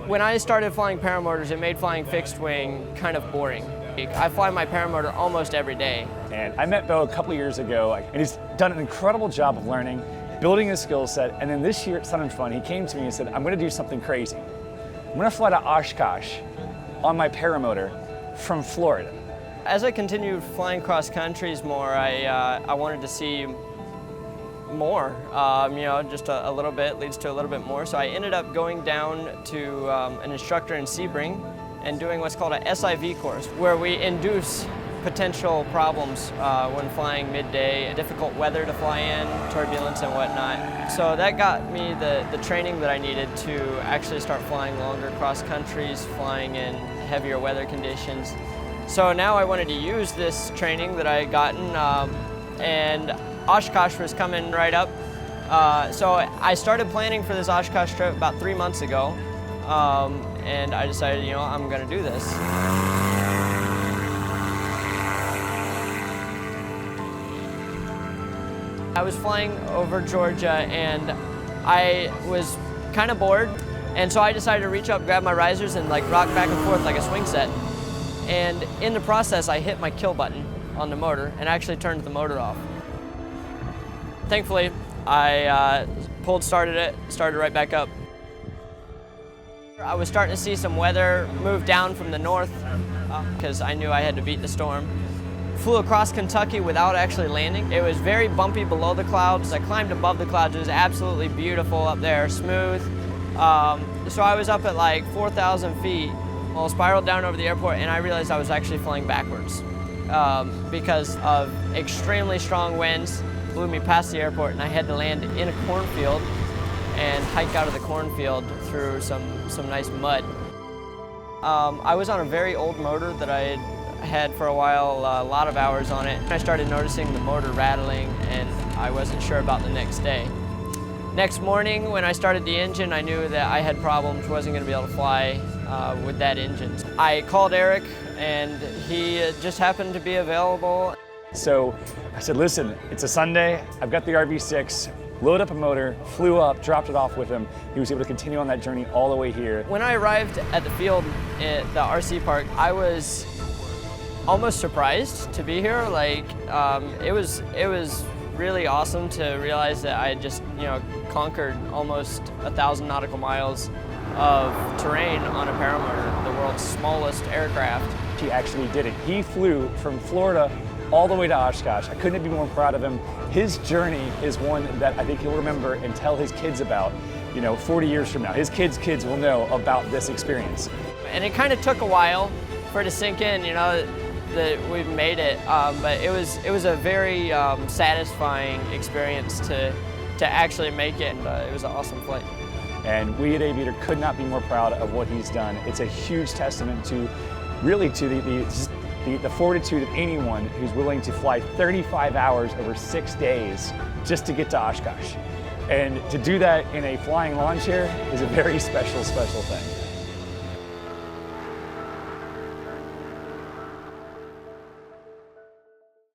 When I started flying paramotors, it made flying fixed wing kind of boring. I fly my paramotor almost every day. And I met Bo a couple years ago, and he's done an incredible job of learning, building his skill set, and then this year at Sun and Fun, he came to me and said, I'm gonna do something crazy. I'm gonna fly to Oshkosh on my paramotor from Florida. As I continued flying cross countries more, I wanted to see more. Just a little bit leads to a little bit more. So I ended up going down to an instructor in Sebring and doing what's called a SIV course, where we induce potential problems when flying midday, difficult weather to fly in, turbulence and whatnot. So that got me the training that I needed to actually start flying longer cross countries, flying in heavier weather conditions. So now I wanted to use this training that I had gotten, and Oshkosh was coming right up. So I started planning for this Oshkosh trip about 3 months ago, and I decided, I'm gonna do this. I was flying over Georgia and I was kind of bored, and so I decided to reach up, grab my risers, and rock back and forth like a swing set. And in the process, I hit my kill button on the motor and actually turned the motor off. Thankfully, I started it right back up. I was starting to see some weather move down from the north because I knew I had to beat the storm. Flew across Kentucky without actually landing. It was very bumpy below the clouds. I climbed above the clouds. It was absolutely beautiful up there, smooth. So I was up at 4,000 feet. Well, spiraled down over the airport, and I realized I was actually flying backwards because of extremely strong winds. Blew me past the airport, and I had to land in a cornfield and hike out of the cornfield through some nice mud. I was on a very old motor that I had for a while, a lot of hours on it. I started noticing the motor rattling, and I wasn't sure about the next day. Next morning, when I started the engine, I knew that I had problems, wasn't going to be able to fly with that engine. I called Eric, and he just happened to be available. So I said, listen, it's a Sunday, I've got the RV6, load up a motor, flew up, dropped it off with him. He was able to continue on that journey all the way here. When I arrived at the field at the RC park, I was almost surprised to be here. It was really awesome to realize that I had just conquered almost 1,000 nautical miles of terrain on a paramotor, the world's smallest aircraft. He actually did it. He flew from Florida all the way to Oshkosh. I couldn't be more proud of him. His journey is one that I think he'll remember and tell his kids about, 40 years from now. His kids' kids will know about this experience. And it kind of took a while for it to sink in, that we've made it, but it was a very satisfying experience to actually make it, and it was an awesome flight. And we at Aviator could not be more proud of what he's done. It's a huge testament to the fortitude of anyone who's willing to fly 35 hours over 6 days just to get to Oshkosh. And to do that in a flying lawn chair is a very special, special thing.